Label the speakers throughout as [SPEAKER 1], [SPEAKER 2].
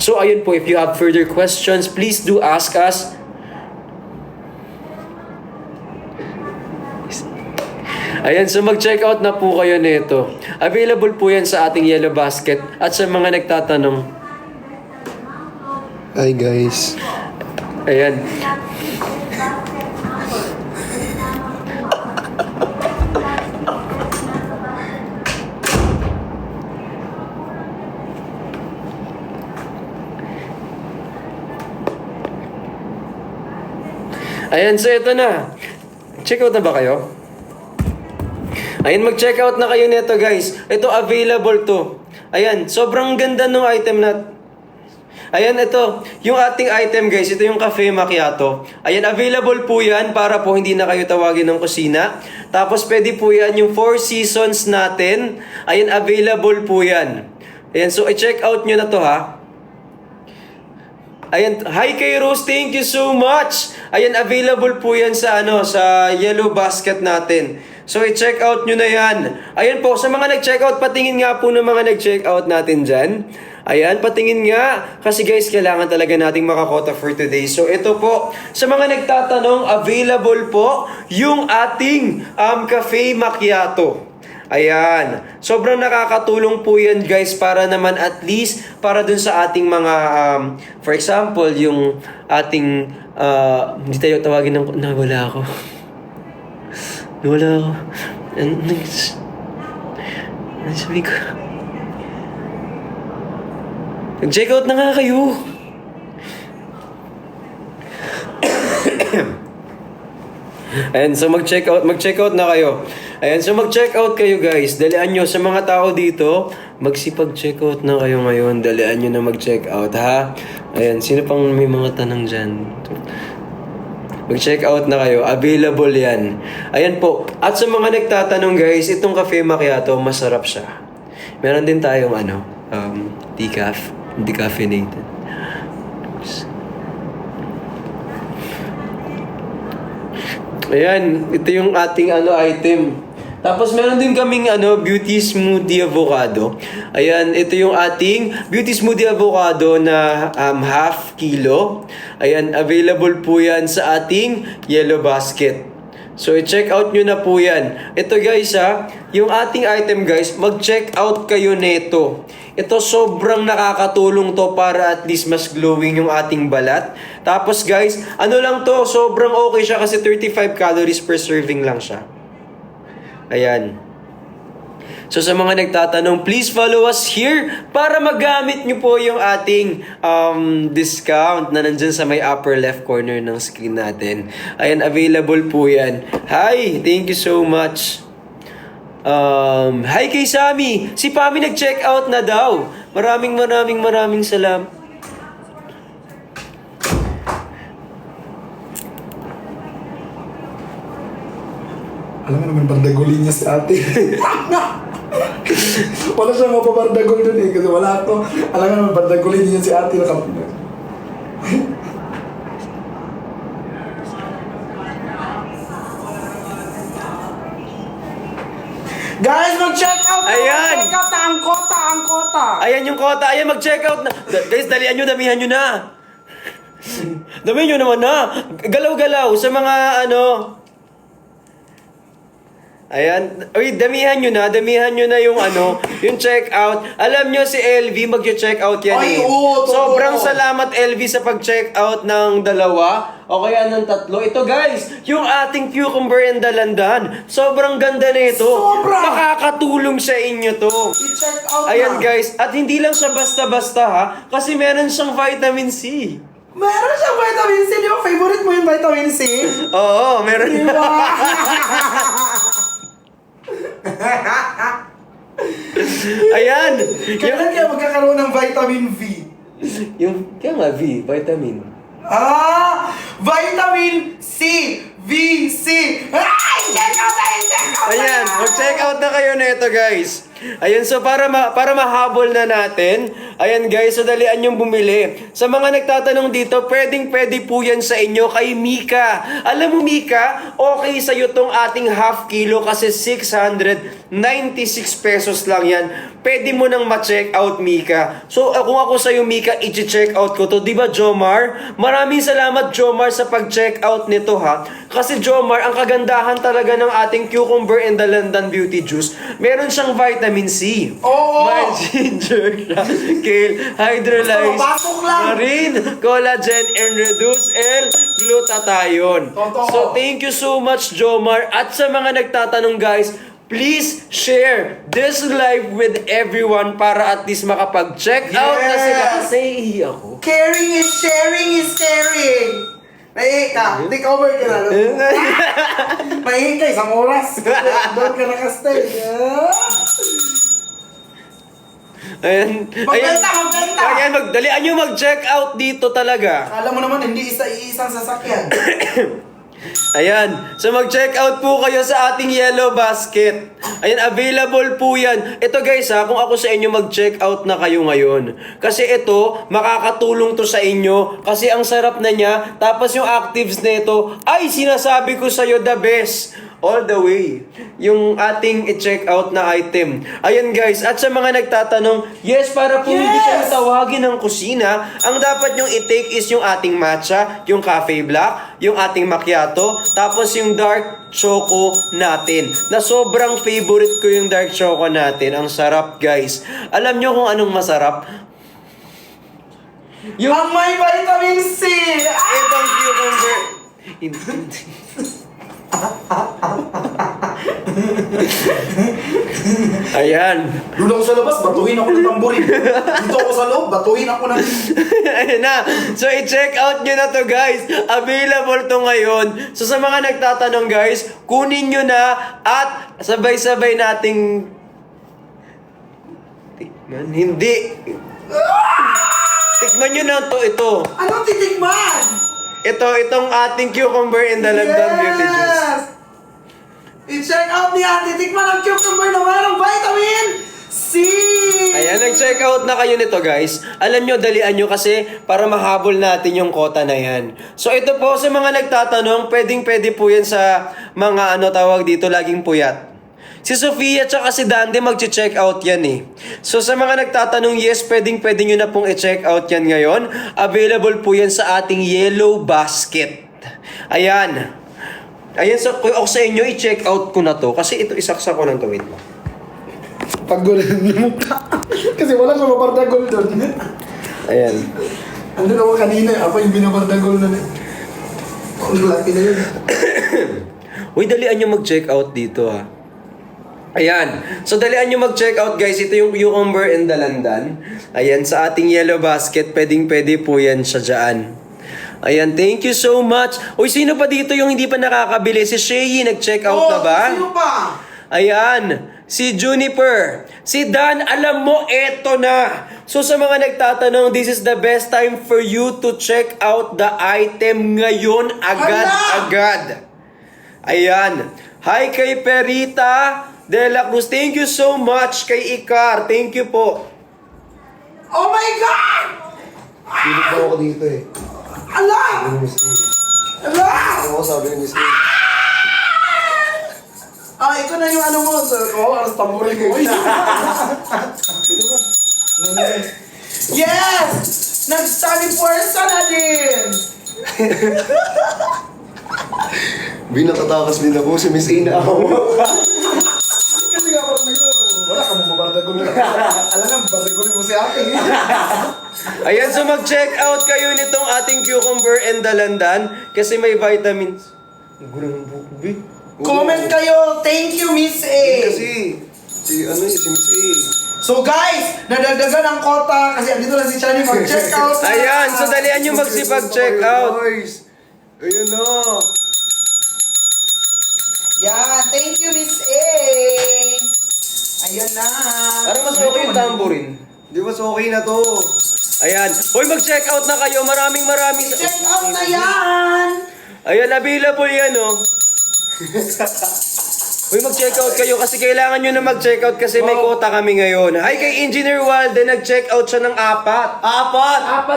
[SPEAKER 1] So ayun po, if you have further questions, please do ask us. Ayan, so mag-check out na po kayo nito. Available po yan sa ating Yellow Basket. At sa mga nagtatanong,
[SPEAKER 2] Hi guys.
[SPEAKER 1] ayan. Ayan, so ito na. Check out na ba kayo? Ayan, mag-check out na kayo nito guys. Ito, available to. Ayan, sobrang ganda ng item na. Ayan, ito. Yung ating item guys, ito yung Cafe Macchiato. Ayan, available po yan para po hindi na kayo tawagin ng kusina. Tapos pwede po yan yung 4 seasons natin. Ayan, available po yan. Ayan, so i-check out nyo na to ha. Ayan, hi kay Rose, thank you so much. Ayan, available po yan sa sa Yellow Basket natin. So i-check out nyo na yan. Ayan po, sa mga nag-check out, patingin nga po ng mga nag-check out natin dyan. Ayan, patingin nga. Kasi guys, kailangan talaga nating makakota for today. So ito po, sa mga nagtatanong, available po yung ating Cafe Macchiato. Ayan. Sobrang nakakatulong po yan guys para naman at least para dun sa ating mga for example, yung ating hindi tayo tawagin ng nawala ako. Nawala ako. Ano sabi ko? Nag-check out na nga kayo. Ayan, so mag-check out na kayo. Ayan, so mag-check out kayo guys. Dalian nyo sa mga tao dito, magsipag-check out na kayo ngayon. Dalian nyo na mag-check out, ha? Ayan, sino pang may mga tanong dyan? Mag-check out na kayo. Available yan. Ayan po. At sa mga nagtatanong guys, itong Cafe Macchiato, masarap siya. Meron din tayong decaf, decaffeinated. Ayan, ito yung ating item. Tapos meron din kaming beauty smoothie avocado. Ayan, ito yung ating beauty smoothie avocado na half kilo. Ayan, available po yan sa ating Yellow Basket. So i-check out nyo na po yan. Ito guys yung ating item guys, mag-check out kayo nito. Ito sobrang nakakatulong to para at least mas glowing yung ating balat. Tapos guys, lang to, sobrang okay siya kasi 35 calories per serving lang siya. Ayan. So sa mga nagtatanong, please follow us here para magamit nyo po yung ating discount na nandyan sa may upper left corner ng screen natin. Ayan, available po yan. Hi! Thank you so much. Hi kay Sammy! Si Pami nag-check out na daw. Maraming salamat.
[SPEAKER 2] Alam mo naman, bardagulin niya si ate. Wala siya mapabardagol dun eh. Kasi wala to. Alam mo naman, bardagulin niya si ate. Guys, mag-check out!
[SPEAKER 1] Ayan!
[SPEAKER 2] Mag-check out na ang kota!
[SPEAKER 1] Ayan yung kota. Ayan, mag-check out na. Guys, dalian nyo, damihan nyo na. Damihan nyo naman na. Galaw-galaw sa mga Ayan. Uy, damihan nyo na yung yung check-out. Alam nyo si LV, mag-check out yan
[SPEAKER 2] Ay,
[SPEAKER 1] eh.
[SPEAKER 2] oo,
[SPEAKER 1] Sobrang salamat LV sa pag-check out ng 2 o kaya ng 3. Ito guys, yung ating cucumber and dalandan. Sobrang ganda na ito.
[SPEAKER 2] Sobra!
[SPEAKER 1] Makakatulong sa inyo to.
[SPEAKER 2] I-check out
[SPEAKER 1] Ayan
[SPEAKER 2] na.
[SPEAKER 1] guys, at hindi lang siya basta-basta ha, kasi meron siyang vitamin C.
[SPEAKER 2] Meron siyang vitamin C. Di ba favorite mo yung vitamin C?
[SPEAKER 1] Oo, meron.
[SPEAKER 2] Di ba?
[SPEAKER 1] Ayan.
[SPEAKER 2] Kailan kaya magkakaroon ng vitamin V?
[SPEAKER 1] Kaya nga V, vitamin.
[SPEAKER 2] Vitamin C! VC! Ay! Check out!
[SPEAKER 1] Ayan, mag-check out na kayo nito guys. Ayan, so para mahabol na natin, ayan guys, so dalian yung bumili. Sa mga nagtatanong dito, pwede po yan sa inyo kay Mika. Alam mo Mika, okay sa'yo tong ating half kilo kasi 696 pesos lang yan. Pwede mo nang ma-check out Mika. So kung ako sa'yo Mika, i-check out ko to. Diba Jomar? Maraming salamat Jomar sa pag-check out nito ha. Kasi Jomar, ang kagandahan talaga ng ating Cucumber and the London Beauty Juice, meron siyang vitamin C.
[SPEAKER 2] Oo!
[SPEAKER 1] May ginger siya, kale, hydrolyzed,
[SPEAKER 2] Pasok lang!
[SPEAKER 1] marine, collagen, and reduced L-glutathione.
[SPEAKER 2] Totoo.
[SPEAKER 1] So thank you so much Jomar. At sa mga nagtatanong guys, please share this live with everyone para at least makapag-check out na sila. Kasi ako.
[SPEAKER 2] Caring is sharing is caring. Nahihi ka. Take over ka na. Nahihi ka, isang oras. Doon ka nakastay.
[SPEAKER 1] Ayan.
[SPEAKER 2] Magbenta!
[SPEAKER 1] Ayan, dalian nyo mag-check out dito talaga.
[SPEAKER 2] Akala mo naman, hindi isa-isang sasakyan.
[SPEAKER 1] Ayan. So mag-check out po kayo sa ating yellow basket. Ayan, available po yan. Ito guys ha, kung ako sa inyo mag-check out na kayo ngayon. Kasi ito, makakatulong to sa inyo. Kasi ang sarap na niya. Tapos yung actives na ito, ay sinasabi ko sa'yo the best. All the way. Yung ating i-check out na item. Ayan guys, at sa mga nagtatanong, yes, para po hindi kayo tawagin ng kusina, ang dapat nyong i-take is yung ating matcha, yung cafe black, yung ating macchiato, tapos yung dark choco natin. Na sobrang favorite ko yung dark choco natin. Ang sarap guys. Alam nyo kung anong masarap? Yung
[SPEAKER 2] Ang may vitamin C!
[SPEAKER 1] itong cucumber. Ayan.
[SPEAKER 2] Doon ako sa labas, batuhin ako ng tamburin. Dito ako sa loob, batuhin ako ng...
[SPEAKER 1] Ayan na. So, i-check out nyo na to guys. Available to ngayon. So, sa mga nagtatanong guys, kunin nyo na at sabay-sabay nating... Tikman. Hindi. Tikman nyo na to ito.
[SPEAKER 2] Anong titikman?
[SPEAKER 1] Itong ating cucumber in the London Beauty Juice.
[SPEAKER 2] I-check out niya. Titikman ang cucumber na mayroong vitamin C!
[SPEAKER 1] Ayan, nag-check out na kayo nito guys. Alam nyo, dalian nyo kasi para mahabol natin yung kota na yan. So ito po, sa mga nagtatanong, pwedeng-pwede po yan sa mga tawag dito, laging puyat. Si Sofia at si Dante mag-check out yan eh. So sa mga nagtatanong, yes, pwedeng-pwede nyo na pong i-check out yan ngayon. Available po yan sa ating yellow basket. Ayan. Ayan, so kung ako sa inyo, i-check out ko na to. Kasi ito, isaksa ko ng to. Wait mo.
[SPEAKER 2] Paggulan ng mukha. Kasi wala siya mapardagol doon.
[SPEAKER 1] Ayan.
[SPEAKER 2] Andun ako kanina, ako yung binapardagol na. Ang laki na yun.
[SPEAKER 1] Uy, dalian nyo mag-check out dito ha. Ayan. So, dalian nyo mag-check out guys. Ito yung cucumber and the London. Ayan, sa ating yellow basket, pwedeng-pwede po yan siya dyan. Ayan, thank you so much. Uy, sino pa dito yung hindi pa nakakabili? Si Shay, nag-check out na ba?
[SPEAKER 2] Sino pa?
[SPEAKER 1] Ayan, si Juniper. Si Dan, alam mo, eto na. So sa mga nagtatanong, this is the best time for you to check out the item ngayon agad-agad. Ayan. Hi kay Perita De La Cruz. Thank you so much kay Ikar. Thank you po.
[SPEAKER 2] Oh my God!
[SPEAKER 3] Pilit po ako dito eh.
[SPEAKER 2] Ala!
[SPEAKER 3] Sabi ni Miss A.
[SPEAKER 2] Ala!
[SPEAKER 3] Ako sabi ni Miss A.
[SPEAKER 2] Ito na yung ano mo. Alas tamburin mo. Yes! Nagsali puwersa na din!
[SPEAKER 3] Binakatakas din ako si Miss A na ako.
[SPEAKER 2] Kasi nga parang wala ka mong mabardagol na. Alam nga, mabardagol mo si ate.
[SPEAKER 1] Ayan, so mag-check out kayo nitong ating cucumber and the London kasi may vitamins. Ang gulo ng buko, B.
[SPEAKER 2] Comment kayo. Thank you, Miss A.
[SPEAKER 3] Kasi, si Miss A.
[SPEAKER 2] So guys, nadagdagan ang kota kasi andito lang si Chani mag-check out.
[SPEAKER 1] Ayan, so dalian nyo magsipag-check out.
[SPEAKER 3] Guys, ayun na.
[SPEAKER 2] Yan, thank you, Miss A. Ayan na.
[SPEAKER 1] Parang mas okay yung tamborin.
[SPEAKER 3] Di ba okay na to?
[SPEAKER 1] Ayan. Hoy, mag-check out na kayo. Maraming.
[SPEAKER 2] Check out na yan.
[SPEAKER 1] Ayan, available yan, oh. Uy, mag-check out kayo kasi kailangan nyo na mag-check out kasi may quota kami ngayon. Hi kay Engineer Walde, nag-check out siya ng 4. 4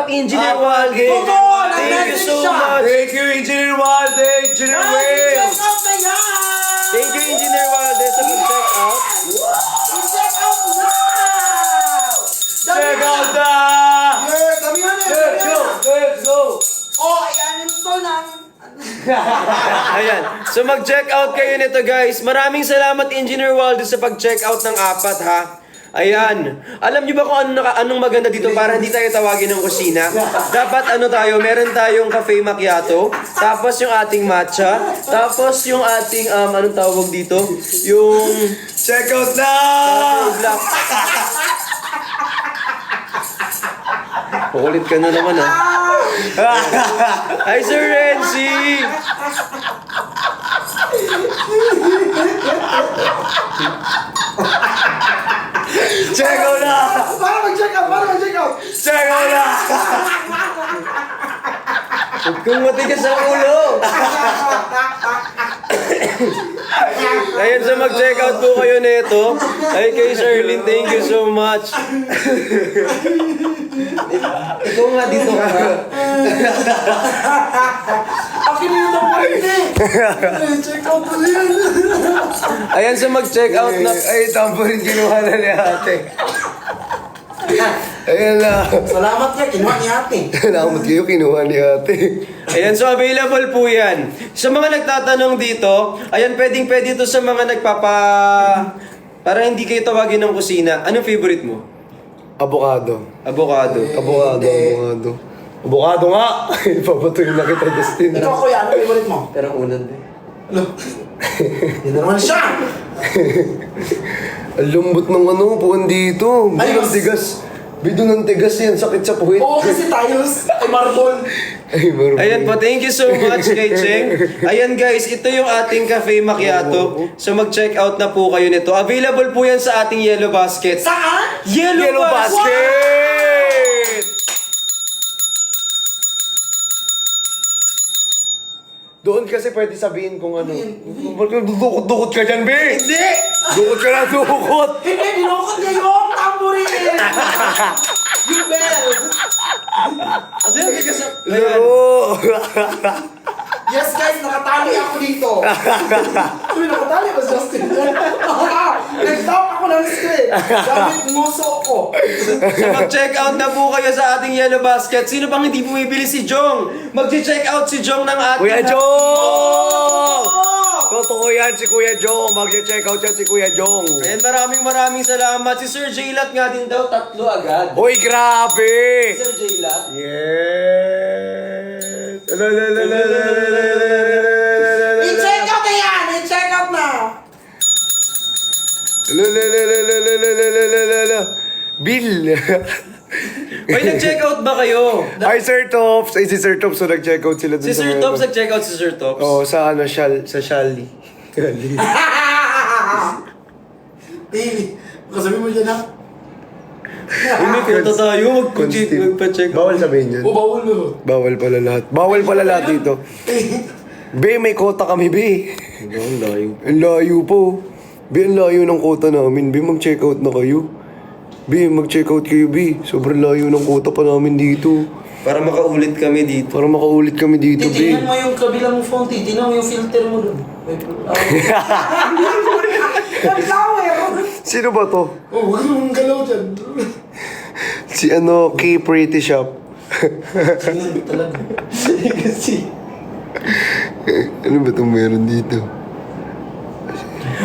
[SPEAKER 1] Engineer Walde.
[SPEAKER 2] Totoo,
[SPEAKER 1] Thank you
[SPEAKER 2] nag-message
[SPEAKER 1] so
[SPEAKER 2] siya.
[SPEAKER 1] much.
[SPEAKER 3] Thank you, Engineer Walde, Engineer
[SPEAKER 2] Ay, check out na yan!
[SPEAKER 1] Thank you, Engineer Walde, sa mag-check out.
[SPEAKER 2] I-check out now!
[SPEAKER 3] Check out na!
[SPEAKER 2] Yeah, dami yan eh.
[SPEAKER 3] Let's go! Let's go!
[SPEAKER 2] Oh, i-uninstall na.
[SPEAKER 1] Ayan. So mag-check out kayo nito guys. Maraming salamat Engineer Waldo sa pag-check out ng 4 ha. Ayan. Alam niyo ba kung anong maganda dito para hindi tayo tawagin ng kusina? Dapat meron tayong cafe macchiato, tapos yung ating matcha, tapos yung ating anong tawag dito? Yung
[SPEAKER 3] Check out na!
[SPEAKER 1] black. Kukulit ka na naman ah. Hi Sir Renzi!
[SPEAKER 3] Check out na!
[SPEAKER 2] Para mag-check out, para mag-check out.
[SPEAKER 3] Check out na!
[SPEAKER 1] Huwag kang matigas ang ulo! Ayan, so mag-check out po kayo nito. Ay kay Sherlyn, thank you so much. Ikaw nga dito ka.
[SPEAKER 2] Akin yun ang pwede. Check out na yan.
[SPEAKER 1] Ayan, so mag-check out na.
[SPEAKER 3] Ay, tampo rin kinuha na ni ate. Ayan na.
[SPEAKER 2] Salamat ka, kinuha ni ate.
[SPEAKER 3] Salamat kayo, kinuha ni ate.
[SPEAKER 1] Ayan, so available po yan. Sa mga nagtatanong dito, ayan, pwedeng-pwede ito sa mga para hindi kayo tawagin ng kusina. Anong favorite mo?
[SPEAKER 3] Avocado.
[SPEAKER 1] Avocado.
[SPEAKER 3] Avocado. Avocado nga! Papatuloy na kita, Justin.
[SPEAKER 2] Ikaw kuya, ano favorite mo?
[SPEAKER 1] Pero unan din.
[SPEAKER 2] Ano? Hindi naman siya.
[SPEAKER 3] Ang lambot ng puwan dito.
[SPEAKER 2] Ayos.
[SPEAKER 3] Bidong tigas. Bidong ng tigas yan. Sakit sa puwit.
[SPEAKER 2] Oo, kasi tiles ay marble.
[SPEAKER 3] Ay, marami.
[SPEAKER 1] Ayan po, thank you so much kay Cheng. Ayan guys, ito yung ating cafe macchiato. So mag-check out na po kayo nito. Available po yan sa ating Yellow Basket.
[SPEAKER 2] Saan?
[SPEAKER 1] Yellow
[SPEAKER 3] Basket! Doon kasi pwede sabihin kung ano. Dukot-dukot ka dyan, be!
[SPEAKER 2] Hindi!
[SPEAKER 3] Dukot ka na, dukot!
[SPEAKER 2] Hindi, binukot niya yung tambourine! Yung bell!
[SPEAKER 1] Kasi yung kikas...
[SPEAKER 3] Laro!
[SPEAKER 2] Yes guys, nakatali ako dito. Uy, nakatali ba Justin? Nag-stop ako ng screen. Gamit nguso ko.
[SPEAKER 1] So mag-check out na po kayo sa ating Yellow Basket. Sino bang hindi bumibili si Jong? Mag-check out si Jong ng ating...
[SPEAKER 3] Kuya Jong!
[SPEAKER 2] Oh!
[SPEAKER 3] Totoo yan si Kuya Jong. Mag-check out yan si Kuya Jong.
[SPEAKER 1] Ayan, maraming salamat. Si Sir Jaylat nga din daw, 3 agad.
[SPEAKER 3] Uy, grabe!
[SPEAKER 1] Sir Jaylat?
[SPEAKER 3] Yes!
[SPEAKER 2] I-check out na yan! I-check out na!
[SPEAKER 3] Bill!
[SPEAKER 1] May nag-check out ba kayo?
[SPEAKER 3] Hi, Sir Tops! Ay, si Sir Tops, so nag-check out sila dun
[SPEAKER 1] Si
[SPEAKER 3] sa
[SPEAKER 1] Sir
[SPEAKER 3] mga-
[SPEAKER 1] Tops, nag-check out si Sir Tops.
[SPEAKER 3] Oo, sa ano, sa Shally.
[SPEAKER 2] Baby, kasabi mo dyan ha?
[SPEAKER 1] Uy, may punta tayo. Magpa-check out.
[SPEAKER 3] Bawal sabihin yun.
[SPEAKER 2] O, bawal mo.
[SPEAKER 3] Bawal pala lahat. Bawal pala lahat dito. Be, may kota kami, be.
[SPEAKER 1] Ang layo.
[SPEAKER 3] Ang layo po. Be, ang layo ng kota namin. Be, mag-check out na kayo. Be, mag-check out kayo, be. Sobrang layo ng kota pa namin dito.
[SPEAKER 1] Para makaulit kami dito.
[SPEAKER 3] Para makaulit kami dito, be.
[SPEAKER 2] Titingnan mo yung kabilang phone, titingnan mo yung filter mo dun. Flower!
[SPEAKER 3] Sino ba to?
[SPEAKER 2] Oh, huwag mong galaw dyan.
[SPEAKER 3] Si ano, K Pretty Shop.
[SPEAKER 2] Sige, talaga.
[SPEAKER 1] Kasi...
[SPEAKER 3] Ano ba itong meron dito?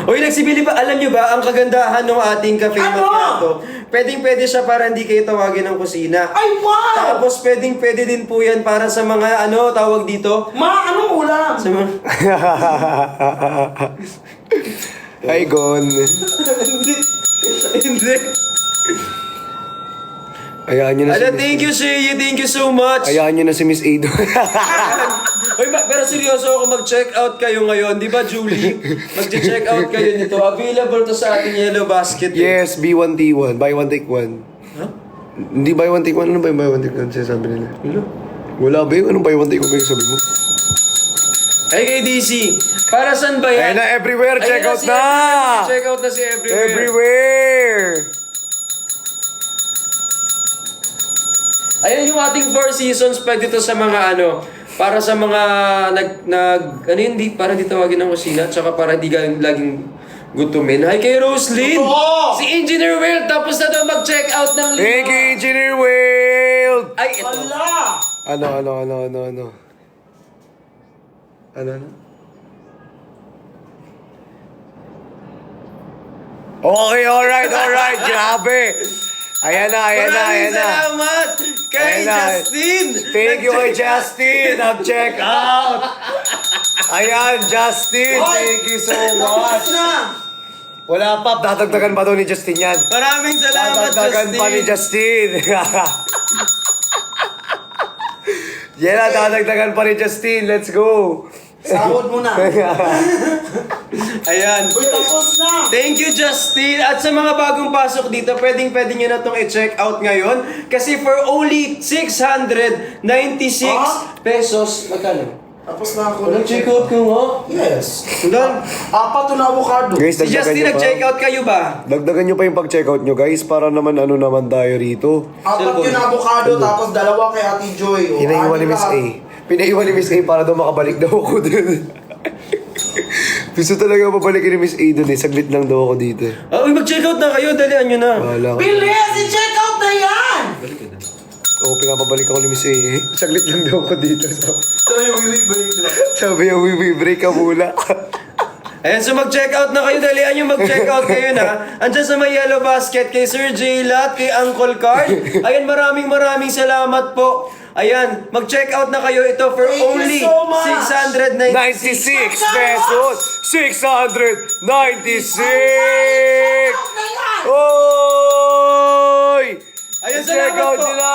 [SPEAKER 1] Uy, nagsibili ba? Alam nyo ba, ang kagandahan ng ating cafe
[SPEAKER 2] Ano?
[SPEAKER 1] macchiato, pwedeng-pwede siya para hindi kayo tawagin ng kusina.
[SPEAKER 2] Ay, wow!
[SPEAKER 1] Tapos pwedeng-pwede din po yan para sa mga, tawag dito?
[SPEAKER 2] Ma, anong ulam?
[SPEAKER 1] Sa mga...
[SPEAKER 3] Hi, Gon.
[SPEAKER 1] Hindi.
[SPEAKER 3] Ayaan nyo na si
[SPEAKER 1] Thank you, Shay. Thank you so much.
[SPEAKER 3] Ayaan nyo na si Miss Ado.
[SPEAKER 1] Uy, pero seryoso ako mag-check out kayo ngayon. Di ba, Julie? Mag-check out kayo nito. Available to sa ating Yellow Basket.
[SPEAKER 3] Yes, B1T1. Buy one, take one.
[SPEAKER 1] Huh?
[SPEAKER 3] Hindi buy one, take one. Ano ba yung buy one, take one? Sinasabi nila.
[SPEAKER 1] Hello?
[SPEAKER 3] Wala ba yung anong buy one, take one kayo sabi mo?
[SPEAKER 1] Ay, kay DC. Para saan ba yan?
[SPEAKER 3] Ayun na, everywhere.
[SPEAKER 1] Ayun
[SPEAKER 3] Check out
[SPEAKER 1] si
[SPEAKER 3] na.
[SPEAKER 1] everywhere. Check out na si everywhere.
[SPEAKER 3] Everywhere.
[SPEAKER 1] Ayan yung ating 4 seasons. Pwede to sa mga para sa mga ano yun, para di tawagin ng kusina, tsaka para di laging gutumin. Hi kay Roslyn!
[SPEAKER 2] Totoo!
[SPEAKER 1] Si Engineer Will, tapos na daw mag-check out ng
[SPEAKER 3] Thank you, Engineer Will.
[SPEAKER 1] Ay, ito.
[SPEAKER 2] Ala!
[SPEAKER 3] Ano? Okay, alright. Grabe. Ayan na.
[SPEAKER 1] Maraming salamat kay
[SPEAKER 3] Ayan na.
[SPEAKER 1] Justin!
[SPEAKER 3] Thank you kay Justin. Nag-check out. Ayan, Justin. Thank you so
[SPEAKER 2] Tapos
[SPEAKER 3] much.
[SPEAKER 2] na!
[SPEAKER 3] Wala pa. Dadagdagan pa daw ni Justin yan.
[SPEAKER 1] Maraming salamat,
[SPEAKER 3] Dadagdagan
[SPEAKER 1] Justin!
[SPEAKER 3] pa ni Justin. Yan na, dadagdagan pa ni Justin. Let's go.
[SPEAKER 2] Sahod mo na.
[SPEAKER 1] Ayan.
[SPEAKER 2] Uy, tapos na!
[SPEAKER 1] Thank you, Justin! At sa mga bagong pasok dito, pwede nyo na itong i-check out ngayon. Kasi for only 696 pesos, magkano?
[SPEAKER 2] Tapos na ako.
[SPEAKER 1] Walang check out ko nga.
[SPEAKER 2] Yes.
[SPEAKER 1] Wala.
[SPEAKER 2] Apat na avocado.
[SPEAKER 3] Guys,
[SPEAKER 1] Si Justin, nag-check out kayo ba?
[SPEAKER 3] Dagdagan nyo pa yung pag-check out nyo, guys, para naman naman tayo rito.
[SPEAKER 2] Apat yung avocado, tapos dalawa kay Ate Joy. O,
[SPEAKER 3] Pinaiwan ni
[SPEAKER 2] anim
[SPEAKER 3] Miss
[SPEAKER 2] lahat.
[SPEAKER 3] A. Pinaiwan ni Miss A para daw makabalik daw ako dun. Gusto talaga mabalik ni Miss A dun eh. Saglit lang daw ako dito.
[SPEAKER 1] Uy, mag-check out na kayo. Dalian nyo na.
[SPEAKER 3] Bahala ka.
[SPEAKER 2] Bilis! I-check out na yan!
[SPEAKER 3] Oo, pinapabalik ako ni Miss A eh. Saglit lang daw ako dito.
[SPEAKER 2] Ito yung break lang.
[SPEAKER 3] Sabi niya, we break ka muna.
[SPEAKER 1] Ayan, so mag-check out na kayo. Dalian nyo mag-check out kayo na. Andyan sa may yellow basket kay Sir J. Lat, kay Uncle Card. Ayan, maraming salamat po. Ayan, mag-check out na kayo. Ito for
[SPEAKER 2] Thank you
[SPEAKER 1] only
[SPEAKER 2] so much.
[SPEAKER 3] 96 pesos! 696! Oy!
[SPEAKER 1] Ayun,
[SPEAKER 3] check
[SPEAKER 1] salamat
[SPEAKER 3] out
[SPEAKER 1] po.
[SPEAKER 3] nila!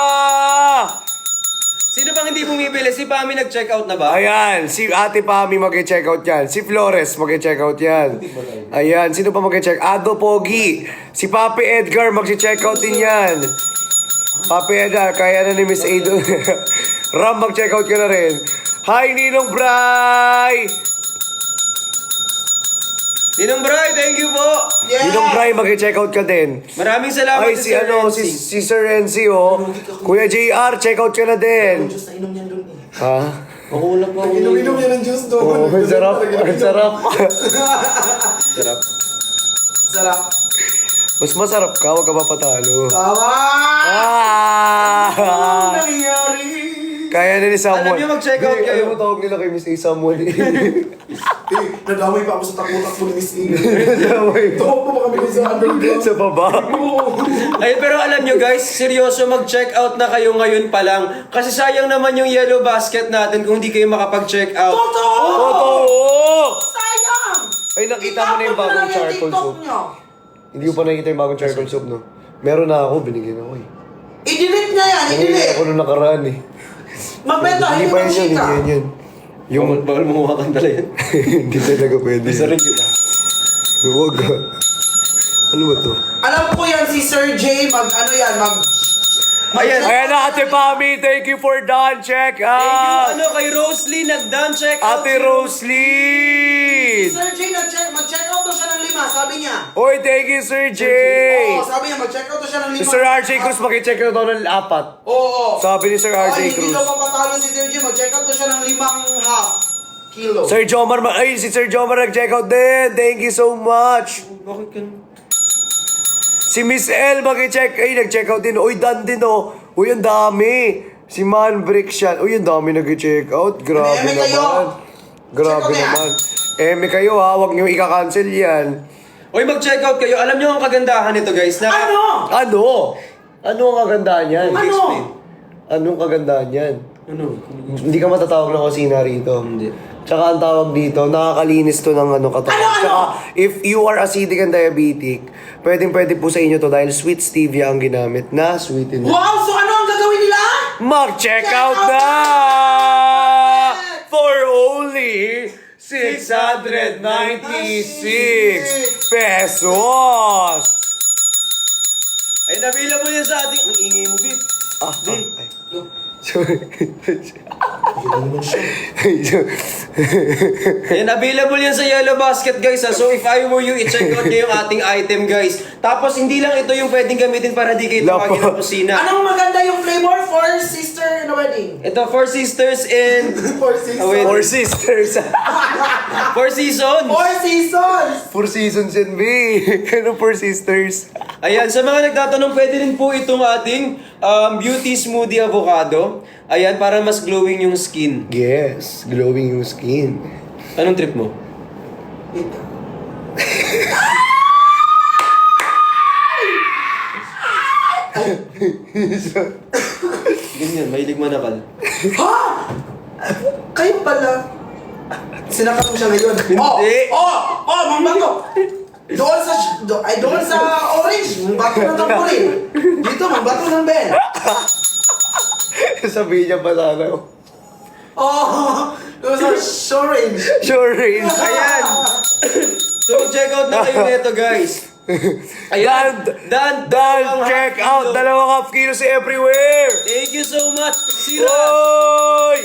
[SPEAKER 1] Sino bang hindi bumibili? Si Pami nag-check out na ba?
[SPEAKER 3] Ayan, si Ate Pami mag-check out yan. Si Flores mag-check out yan. Ayan, sino pa mag-check? Ado Pogi. Si Papi Edgar mag-check out din yan. Papi Edgar, kaya na ni Miss A doon. Ram, mag-check out ka na rin. Hi, Ninong Bray!
[SPEAKER 1] Ninong Bray, thank you po.
[SPEAKER 2] Yeah!
[SPEAKER 3] Ninong Bray, mag-check out ka din.
[SPEAKER 1] Maraming salamat
[SPEAKER 3] Ay,
[SPEAKER 1] sa
[SPEAKER 3] si
[SPEAKER 1] Sir
[SPEAKER 3] Renzi.
[SPEAKER 1] Renzi.
[SPEAKER 3] Si Sir Renzi, oh. Kuya JR, check out ka na din.
[SPEAKER 2] Diyos na inom yan doon eh.
[SPEAKER 3] Ha?
[SPEAKER 1] Makulang po ako.
[SPEAKER 2] Inom yan ang juice doon.
[SPEAKER 3] Oh, ang sarap. Ang sarap.
[SPEAKER 1] Sarap.
[SPEAKER 2] Sarap.
[SPEAKER 3] Mas masarap ka, huwag ka mapatalo.
[SPEAKER 2] Tama!
[SPEAKER 3] Ah!
[SPEAKER 2] Anong nangyari?
[SPEAKER 3] Kaya na ni Samuel.
[SPEAKER 1] Alam niyo, mag-check out
[SPEAKER 3] Hindi,
[SPEAKER 1] kayo.
[SPEAKER 3] Alam mo, tawag nila kay Miss A Samuel.
[SPEAKER 2] Nadamay pa ako sa takbo-takbo ni Miss Ina.
[SPEAKER 3] Damay pa.
[SPEAKER 2] Tumakbo pa kami sa underground.
[SPEAKER 3] Sa baba.
[SPEAKER 1] Ay, pero alam nyo guys, seryoso mag-check out na kayo ngayon pa lang. Kasi sayang naman yung yellow basket natin kung hindi kayo makapag-check out.
[SPEAKER 2] Totoo!
[SPEAKER 3] Totoo!
[SPEAKER 2] Sayang!
[SPEAKER 3] Ay, nakita mo na yung bagong charcoal soap. Hindi ko pa nakikita yung bagong charcoal soap, no? Meron na ako, binigyan ako eh.
[SPEAKER 2] I-delete niya yan,
[SPEAKER 3] Nangyayari
[SPEAKER 2] i-delete.
[SPEAKER 3] ako nung nakaraan eh.
[SPEAKER 2] Magbenta,
[SPEAKER 3] Hindi
[SPEAKER 2] hindi
[SPEAKER 3] pa
[SPEAKER 2] mo
[SPEAKER 3] yun yun,
[SPEAKER 2] chika.
[SPEAKER 3] hindi yan yun. Yung,
[SPEAKER 1] Bawal mumuhakan pala yan.
[SPEAKER 3] hindi talaga pwede.
[SPEAKER 1] Isa rin kita.
[SPEAKER 3] Huwag ka. Ano ba to?
[SPEAKER 2] Alam ko yan si Sir J,
[SPEAKER 1] Ayan.
[SPEAKER 3] Ayan na, Ate Pami, thank you for done check
[SPEAKER 1] Thank
[SPEAKER 3] out!
[SPEAKER 1] you, kay Roslyn, nag-done check out.
[SPEAKER 3] Ate Roslyn!
[SPEAKER 2] Sir J, mag-check out to siya ng 5, sabi niya.
[SPEAKER 3] Oy, thank you, Sir J!
[SPEAKER 2] Oo, sabi niya, mag-check out to siya ng 5.
[SPEAKER 3] Si Sir RJ Cruz, makicheck na daw ng 4.
[SPEAKER 2] Oo.
[SPEAKER 3] Sabi ni Sir RJ
[SPEAKER 2] Ay,
[SPEAKER 3] Cruz.
[SPEAKER 2] hindi daw papatalo si Sir J, mag-check out to siya ng 5.5 kilo.
[SPEAKER 3] Sir Jomar, ay, si Sir Jomar nag-check out din. Thank you so much.
[SPEAKER 1] Bakit ka?
[SPEAKER 3] Si Miss L, makicheck. Ay, nag-check out din. Uy, Dan din, oh. Uy, ang dami. Si Man Brick siya. Uy, ang dami nag-check out. Grabe
[SPEAKER 2] Eme kayo.
[SPEAKER 3] naman. Grabe
[SPEAKER 2] Check out yan.
[SPEAKER 3] naman. Eme kayo, ha. Huwag niyo ika-cancel yan.
[SPEAKER 1] Uy, mag-check out kayo. Alam nyo ang kagandahan nito guys. Na,
[SPEAKER 2] Ano?
[SPEAKER 3] Ano? Ano ang kagandahan yan?
[SPEAKER 2] Ano?
[SPEAKER 3] Anong kagandahan yan?
[SPEAKER 1] Ano?
[SPEAKER 3] Hindi ka matatawag ng kusina rito.
[SPEAKER 1] Hindi.
[SPEAKER 3] Tsaka ang tawag dito, nakakalinis to ng katawan.
[SPEAKER 2] Ano?
[SPEAKER 3] Tsaka, if you are acidic and diabetic, pwede po sa inyo to dahil sweet stevia ang ginamit na sweetener.
[SPEAKER 2] Wow, so ano ang gagawin nila?
[SPEAKER 3] Mag-check
[SPEAKER 2] Check
[SPEAKER 3] out
[SPEAKER 2] out
[SPEAKER 3] na!
[SPEAKER 2] na!
[SPEAKER 3] For only 696 pesos!
[SPEAKER 1] Ay, nabila mo yan sa ating... Ang ingay mo, Bip.
[SPEAKER 3] Ay. Sorry.
[SPEAKER 2] Yun naman siya.
[SPEAKER 1] Ayan, available yan sa Yellow Basket, guys. So, if I were you, i-check out nyo yung ating item, guys. Tapos, hindi lang ito yung pwedeng gamitin para di kayo tawagin ng kusina.
[SPEAKER 2] Anong maganda yung flavor for sister in the wedding?
[SPEAKER 1] Ito, Four Sisters and...
[SPEAKER 2] For seasons.
[SPEAKER 1] wait.
[SPEAKER 3] Four sisters.
[SPEAKER 1] Four Seasons!
[SPEAKER 2] Four seasons!
[SPEAKER 3] Four seasons and B. Ano four sisters?
[SPEAKER 1] Ayan, sa mga nagtatanong, pwede rin po itong ating Beauty Smoothie Avocado. Ayan, para mas glowing yung skin.
[SPEAKER 3] Yes, glowing yung skin.
[SPEAKER 1] Anong trip mo? Ganyan, mahilig manakal.
[SPEAKER 2] Ha? Kayo pala. Sinakat mo siya ngayon.
[SPEAKER 1] Hindi.
[SPEAKER 2] Mambato. Doon sa orange, mambato ng tampurin. Dito, mambato ng Ben.
[SPEAKER 3] Sabihin niya pa sana.
[SPEAKER 2] Doon sa orange.
[SPEAKER 3] Sure rin.
[SPEAKER 1] Ayan! So, check out na kayo nito, guys. Ayan, Dan,
[SPEAKER 3] Check out! Dalawang half kilo si everywhere!
[SPEAKER 1] Thank you so much, Sira!
[SPEAKER 3] Oy!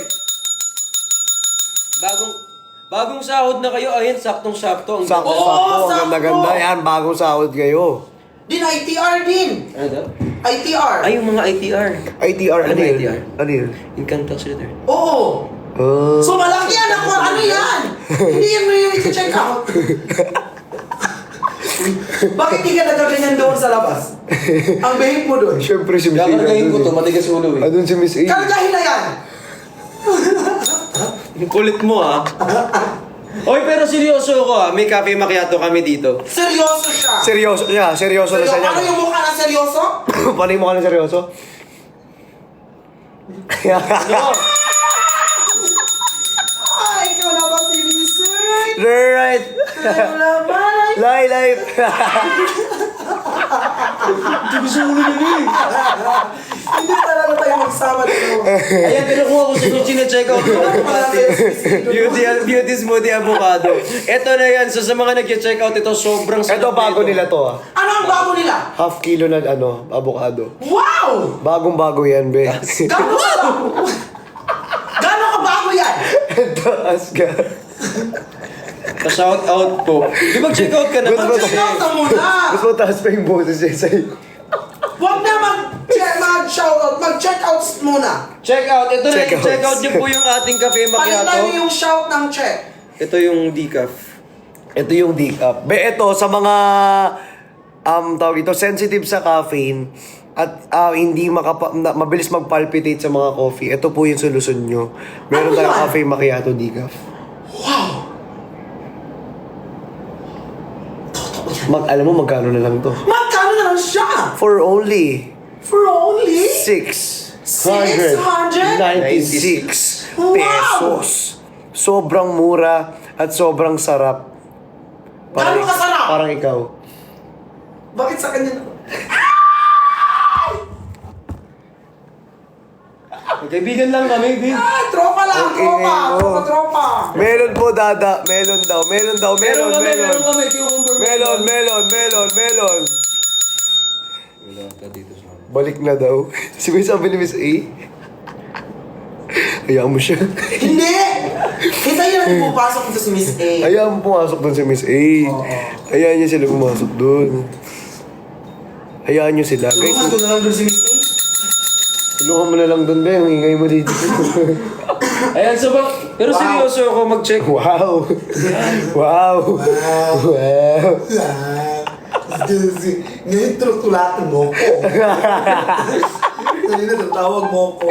[SPEAKER 1] Bagong sahod na kayo. Ayan, saktong-sakto. Ang
[SPEAKER 3] Sakto,
[SPEAKER 1] ganda.
[SPEAKER 3] sakto.
[SPEAKER 2] sakto.
[SPEAKER 3] Ganda-ganda yan. Bagong sahod kayo.
[SPEAKER 2] Din ITR din.
[SPEAKER 1] Ano daw?
[SPEAKER 2] ITR.
[SPEAKER 1] Ay, yung mga ITR.
[SPEAKER 3] ITR.
[SPEAKER 1] Ano
[SPEAKER 3] Ano
[SPEAKER 1] ba
[SPEAKER 3] yun?
[SPEAKER 1] ITR?
[SPEAKER 3] Ano yun?
[SPEAKER 1] Income tax return.
[SPEAKER 2] Oo. So malaki yan ako. Ano yan? Hindi yan mo yung i-check out. Bakit di ka nagaganyan doon sa labas? Ang behave mo doon.
[SPEAKER 3] Siyempre si Miss A.
[SPEAKER 1] Kakaragahin ko to, matigas ulo eh.
[SPEAKER 3] Andun si Miss A.
[SPEAKER 2] Kargahin na yan.
[SPEAKER 1] Yung kulit mo ah. Oy, pero seryoso ako ah. May cafe macchiato kami dito.
[SPEAKER 2] Seryoso siya.
[SPEAKER 3] Seryoso siya. Seryoso na siya.
[SPEAKER 2] Ano yung mukha na seryoso?
[SPEAKER 3] Paano yung mukha na seryoso?
[SPEAKER 1] No!
[SPEAKER 2] Ay, ikaw na ba si Lizard?
[SPEAKER 3] Right.
[SPEAKER 2] Ikaw na ba?
[SPEAKER 3] Live.
[SPEAKER 2] Hindi talaga tayo magsama dito.
[SPEAKER 1] Ayan, pero kung ako sa check out ko, Beauty Smoothie Avocado. Ito na yan. So, sa mga nag-check out, ito sobrang sarap.
[SPEAKER 3] Ito bago
[SPEAKER 1] nito.
[SPEAKER 3] nila to ah.
[SPEAKER 2] Ano ang bago nila?
[SPEAKER 3] Half kilo na avocado.
[SPEAKER 2] Wow!
[SPEAKER 3] Bagong-bago yan, be.
[SPEAKER 2] Gano'n ka bago yan?
[SPEAKER 3] Taas ka.
[SPEAKER 1] Pa-shout out po. Di mag-check out ka naman.
[SPEAKER 2] Mag-check out na muna.
[SPEAKER 3] Gusto mo taas pa yung boses niya sa'yo.
[SPEAKER 2] Huwag na mag-shoutout. Mag-check out muna.
[SPEAKER 1] Check out. Ito na,
[SPEAKER 3] Check out.
[SPEAKER 1] check out niyo po yung ating cafe
[SPEAKER 2] Palitan niyo
[SPEAKER 1] macchiato.
[SPEAKER 2] yung shout ng check.
[SPEAKER 1] Ito yung decaf.
[SPEAKER 3] Ito yung decaf. Be, ito sa mga tawag ito, sensitive sa caffeine at hindi mabilis mag-palpitate sa mga coffee. Ito po yung solusyon nyo. Meron
[SPEAKER 2] Ano
[SPEAKER 3] tayong
[SPEAKER 2] yan?
[SPEAKER 3] cafe macchiato decaf.
[SPEAKER 2] Wow!
[SPEAKER 3] Alam mo magkano na lang to?
[SPEAKER 2] Magkano na lang siya?
[SPEAKER 3] For only
[SPEAKER 2] For only
[SPEAKER 3] 696
[SPEAKER 2] Wow!
[SPEAKER 3] pesos. Sobrang mura at sobrang sarap.
[SPEAKER 2] Gaano kasarap?
[SPEAKER 3] Parang ikaw.
[SPEAKER 2] Bakit sa kanya?
[SPEAKER 1] Magkaibigan lang kami, babe.
[SPEAKER 2] Tropa lang,
[SPEAKER 3] Okay,
[SPEAKER 2] tropa.
[SPEAKER 3] oh.
[SPEAKER 2] Tropa.
[SPEAKER 3] Melon po, dada. Melon daw. Melon daw. Melon, melon.
[SPEAKER 1] kami. Cucumber.
[SPEAKER 3] Melon, melon, melon, melon.
[SPEAKER 1] Wala ka dito sa amin.
[SPEAKER 3] Balik na daw. Sabi ni Miss A. Hayaan mo siya.
[SPEAKER 2] Hindi! Hintayin natin pupasok dito si Miss A.
[SPEAKER 3] Hayaan mo pumasok doon si Miss A. Hayaan niya sila pumasok doon. Hayaan niyo sila. Guys,
[SPEAKER 2] Tulungan ko na lang doon si Miss A.
[SPEAKER 3] tulungan mo na lang doon, be. Ang ingay mo dito.
[SPEAKER 1] Ayan, so pero seryoso ako mag-check.
[SPEAKER 3] Wow. Wow. Wow.
[SPEAKER 2] Ngayon tulak-tulakan mo ko. Kanina tatawag mo ko.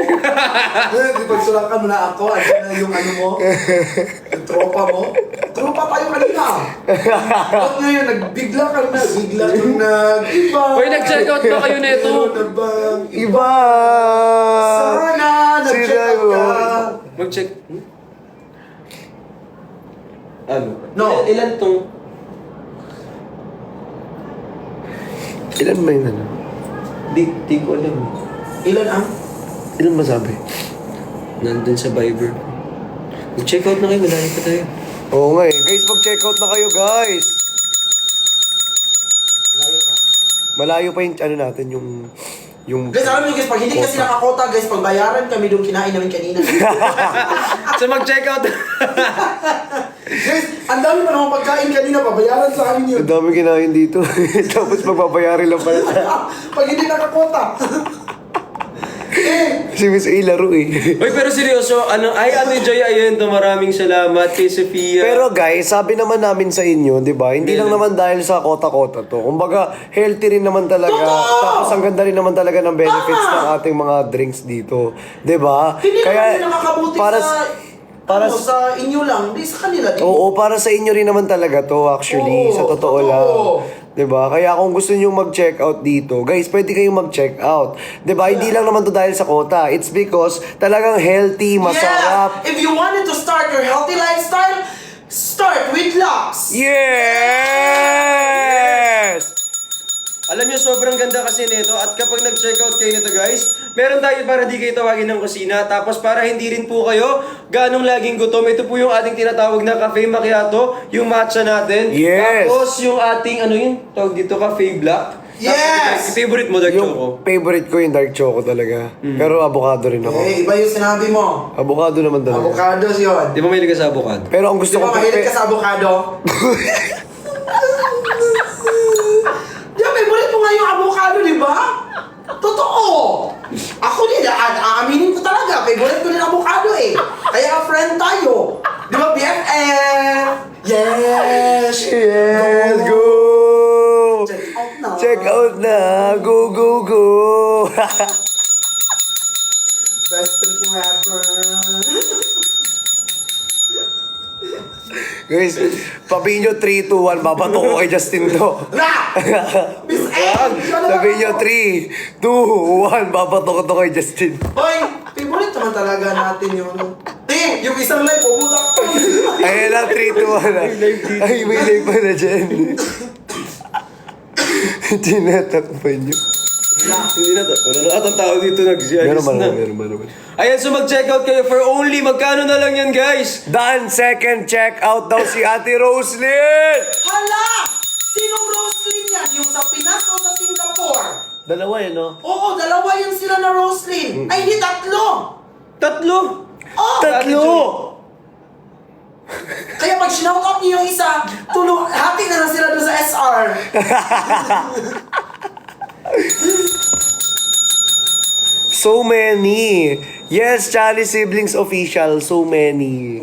[SPEAKER 2] Di pagsulakan mo na ako, andyan na yung ano mo, yung tropa mo. Tropa tayo kanina. At ngayon, nagbigla ka na, bigla kang nag-iba.
[SPEAKER 1] Uy, nag-check out ba kayo nito?
[SPEAKER 2] Ano na bang
[SPEAKER 3] Iba.
[SPEAKER 2] Sana, nag-check out ka.
[SPEAKER 1] Mag-check. Ano?
[SPEAKER 2] No.
[SPEAKER 1] Ilan tong?
[SPEAKER 3] Ilan ba yun ano?
[SPEAKER 1] Di ko alam.
[SPEAKER 2] Ilan ang?
[SPEAKER 3] Ilan masabi?
[SPEAKER 1] Nandun sa Viber. Mag-check out na kayo. Malayo pa tayo.
[SPEAKER 3] Oo nga eh. Guys, mag-check out na kayo, guys.
[SPEAKER 2] Layo pa.
[SPEAKER 3] Malayo pa yung ano natin, yung...
[SPEAKER 2] Guys, alam niyo guys, pag hindi kasi nakakota guys, pagbayaran kami doon kinain namin kanina.
[SPEAKER 1] So mag-check out.
[SPEAKER 2] Guys, ang dami pa naman pagkain kanina, pabayaran sa amin yun.
[SPEAKER 3] Ang dami kinain dito. Tapos magpapayarin lang pala sa...
[SPEAKER 2] Pag hindi nakakota.
[SPEAKER 3] Si Miss A laro eh.
[SPEAKER 1] Uy, pero seryoso, ay Ate Joy, ayun to, maraming salamat kay Sophia.
[SPEAKER 3] Pero guys, sabi naman namin sa inyo, di ba? Hindi lang naman dahil sa kota-kota to. Kumbaga, healthy rin naman talaga.
[SPEAKER 2] Totoo!
[SPEAKER 3] Tapos ang ganda rin naman talaga ng benefits ng ating mga drinks dito. Di ba?
[SPEAKER 2] Hindi naman nakakabuti
[SPEAKER 3] para
[SPEAKER 2] para sa inyo lang, hindi sa kanila din.
[SPEAKER 3] Oo, para sa inyo rin naman talaga to actually,
[SPEAKER 2] Oo,
[SPEAKER 3] sa totoo
[SPEAKER 2] totoo.
[SPEAKER 3] lang. 'Di ba? Kaya kung gusto niyo mag-check out dito, guys, pwede kayong mag-check out. 'Di ba? Hindi lang naman to dahil sa kota. It's because talagang healthy, masarap.
[SPEAKER 2] Yeah! If you wanted to start your healthy lifestyle, start with Lux!
[SPEAKER 3] Yes!
[SPEAKER 1] Alam niyo, sobrang ganda kasi nito at kapag nag-check out kayo nito guys, meron tayo para di kayo tawagin ng kusina. Tapos para hindi rin po kayo ganong laging gutom, ito po yung ating tinatawag na cafe macchiato, yung matcha natin.
[SPEAKER 3] Yes!
[SPEAKER 1] Tapos yung ating, tawag dito, cafe black.
[SPEAKER 2] Yes!
[SPEAKER 1] Favorite mo, dark choco?
[SPEAKER 3] Yung favorite ko yung dark choco talaga. Pero avocado rin ako.
[SPEAKER 2] Eh, iba yung sinabi mo.
[SPEAKER 3] Avocado naman talaga.
[SPEAKER 2] Avocados yun.
[SPEAKER 1] Di ba mahilig ka sa avocado?
[SPEAKER 3] Pero ang gusto
[SPEAKER 2] Di ba
[SPEAKER 3] ko...
[SPEAKER 2] mahilig ka sa avocado? Di ba, favorite mo nga yung avocado, di ba? Totoo! Ako din, aaminin ko talaga, favorite ko din avocado eh. Kaya friend tayo. Di ba, BFF? Yes!
[SPEAKER 3] Yes, go!
[SPEAKER 2] Check out na.
[SPEAKER 3] Check out na! Go, go, go!
[SPEAKER 2] Best friend forever.
[SPEAKER 3] Guys, pabihin nyo 3, 2, 1, babato ko kay Justin to.
[SPEAKER 2] Na! Miss A!
[SPEAKER 3] Sabihin nyo 3, 2, 1, babato ko to kay Justin.
[SPEAKER 2] Hoy! Favorite naman talaga natin yun. Ting! Yung isang live, pumunta ka.
[SPEAKER 3] Ayan lang, 3, 2, 1. Ay, may live pa na dyan. Tinatakpan nyo.
[SPEAKER 1] Hindi na to. Wala na atang tao dito nag-alis na.
[SPEAKER 3] Meron ba naman?
[SPEAKER 1] Ayan, so mag-check out kayo for only, magkano na lang yan guys?
[SPEAKER 3] Dan, second check out daw si Ate Roslyn!
[SPEAKER 2] Hala! Sinong Roslyn yan? Yung sa Pinas o sa Singapore?
[SPEAKER 3] Dalawa yun, no?
[SPEAKER 2] Oo, dalawa yan sila na Roslyn. Ay, hindi, tatlo!
[SPEAKER 1] Tatlo!
[SPEAKER 2] Oh!
[SPEAKER 3] Tatlo!
[SPEAKER 2] Kaya pag sinoutout niyo yung isa, hati na lang sila doon sa SR.
[SPEAKER 3] So many! Yes, Charlie Siblings Official, so many.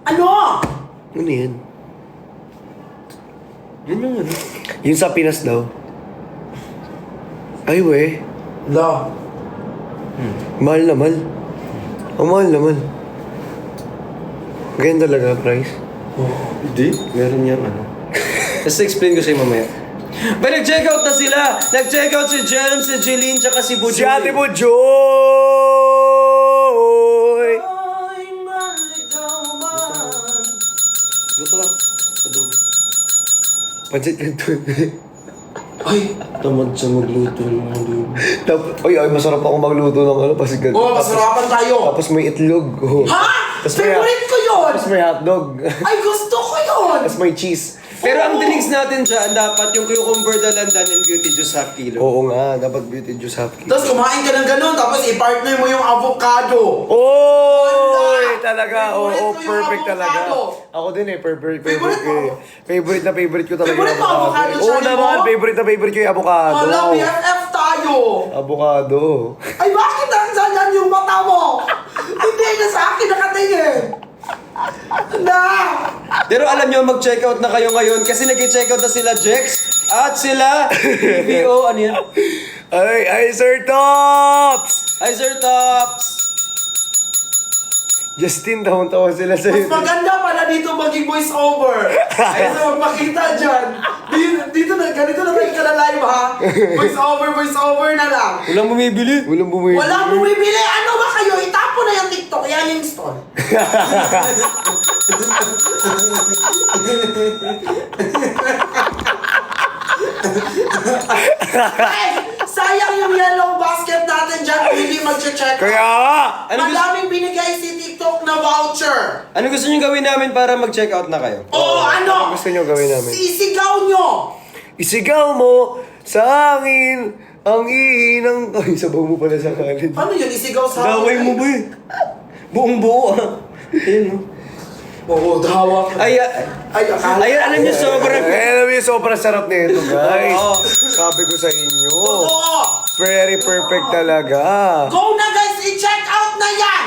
[SPEAKER 2] Ano?
[SPEAKER 3] Ano yan?
[SPEAKER 1] Yun yung
[SPEAKER 3] Yung sa Pinas daw. Ay, we.
[SPEAKER 2] La.
[SPEAKER 3] Mahal naman. Ang mahal naman. Ganyan talaga, price.
[SPEAKER 1] Hindi. Meron yung Let's explain ko sa'yo mamaya. But nag-check out na sila! Nag-check out si Jem, si Jeline, tsaka si Bujoy.
[SPEAKER 3] Si Ate Bujoy!
[SPEAKER 2] Ay, maligaw man.
[SPEAKER 1] Luto ka. Adobo.
[SPEAKER 3] Pansit ka doon.
[SPEAKER 2] Ay,
[SPEAKER 1] Tamad siya magluto ng adobo.
[SPEAKER 3] Ay, masarap ako magluto ng pasigat.
[SPEAKER 2] oh, masarapan tayo.
[SPEAKER 3] Tapos may itlog. Oh.
[SPEAKER 2] Ha?
[SPEAKER 3] Tapos may,
[SPEAKER 2] Favorite ko yun!
[SPEAKER 3] tapos may hotdog.
[SPEAKER 2] Ay, gusto ko yun!
[SPEAKER 3] Tapos may cheese.
[SPEAKER 1] Pero ang drinks natin dyan, dapat yung cucumber dalandan and beauty juice half kilo.
[SPEAKER 3] Oo nga, dapat beauty juice half kilo.
[SPEAKER 2] Tapos kumain ka ng ganun, tapos i-partner mo yung avocado.
[SPEAKER 3] Oy! Talaga, oo,
[SPEAKER 2] Favorite ko yung
[SPEAKER 3] perfect talaga.
[SPEAKER 2] avocado.
[SPEAKER 3] Ako din eh, favorite
[SPEAKER 2] Favorite
[SPEAKER 3] ko
[SPEAKER 2] mo?
[SPEAKER 3] eh. Favorite na favorite ko talaga
[SPEAKER 2] Favorite mo avocado,
[SPEAKER 3] Oo
[SPEAKER 2] Charlie
[SPEAKER 3] naman,
[SPEAKER 2] mo?
[SPEAKER 3] favorite na favorite ko yung avocado.
[SPEAKER 2] Hala, BFF tayo.
[SPEAKER 3] Avocado.
[SPEAKER 2] Ay, bakit nandiyan yung mata mo? Hindi na sa akin nakatingin. Na!
[SPEAKER 1] Pero alam nyo, mag-check out na kayo ngayon kasi nag-check out na sila Jex at sila BBO, ano yan?
[SPEAKER 3] Ay, Sir Tops!
[SPEAKER 1] Hi Sir Tops!
[SPEAKER 3] Justin, tawang-tawa sila
[SPEAKER 2] Mas
[SPEAKER 3] sa'yo.
[SPEAKER 2] maganda pala dito maging voice over. Ay, sa magpakita dyan. Dito na, ganito na tayo ka na live ha. Voice over na lang.
[SPEAKER 1] Walang bumibili.
[SPEAKER 3] Walang bumili.
[SPEAKER 2] Walang bumibili. Ano ba kayo? Itapo na yung TikTok. Yan yung stall. Ay, sayang yung yellow basket natin dyan kung hindi mag-check.
[SPEAKER 3] Kaya nga!
[SPEAKER 1] Ano gusto,
[SPEAKER 2] Madaming binigay si TikTok na voucher.
[SPEAKER 1] ano gusto nyo gawin namin para mag-check out na kayo?
[SPEAKER 2] Oo, ano?
[SPEAKER 3] Gusto nyo gawin namin?
[SPEAKER 2] Isigaw nyo.
[SPEAKER 3] Isigaw mo sa hangin, Ang iinang... Ay, sabaw mo pala sa kanin.
[SPEAKER 2] Paano yun? Isigaw sa...
[SPEAKER 1] Daway mo ba eh? Buong buo ah. Ayun oh.
[SPEAKER 2] Oo, dawa ka.
[SPEAKER 1] Ay,
[SPEAKER 2] akala.
[SPEAKER 1] ayun, alam niyo, sobrang...
[SPEAKER 3] Alam mo yung sobrang sarap nito, guys.
[SPEAKER 1] Oo.
[SPEAKER 3] Sabi ko sa inyo.
[SPEAKER 2] Oo!
[SPEAKER 3] Very perfect talaga.
[SPEAKER 2] Go na guys! I-check out na yan!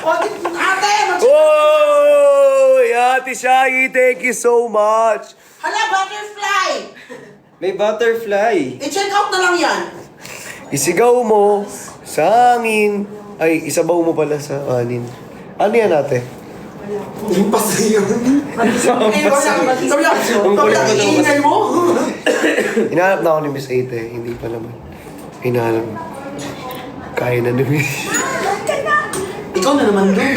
[SPEAKER 2] O, ate!
[SPEAKER 3] Oh! Ate Shaggy, thank you so much.
[SPEAKER 2] Hala, butterfly!
[SPEAKER 1] May butterfly.
[SPEAKER 2] I-check out na lang yan.
[SPEAKER 3] Isigaw mo sa amin. Ay, isabaw mo pala sa anin. Ano yan, ate?
[SPEAKER 2] Yung pasi yun. Sabi niya,
[SPEAKER 1] Ang kulit mo daw
[SPEAKER 2] iingay mo.
[SPEAKER 3] Hinahanap na ako ni Miss 8 eh. Hindi pa naman. Hinahanap. Kaya na namin.
[SPEAKER 2] Ikaw na naman doon.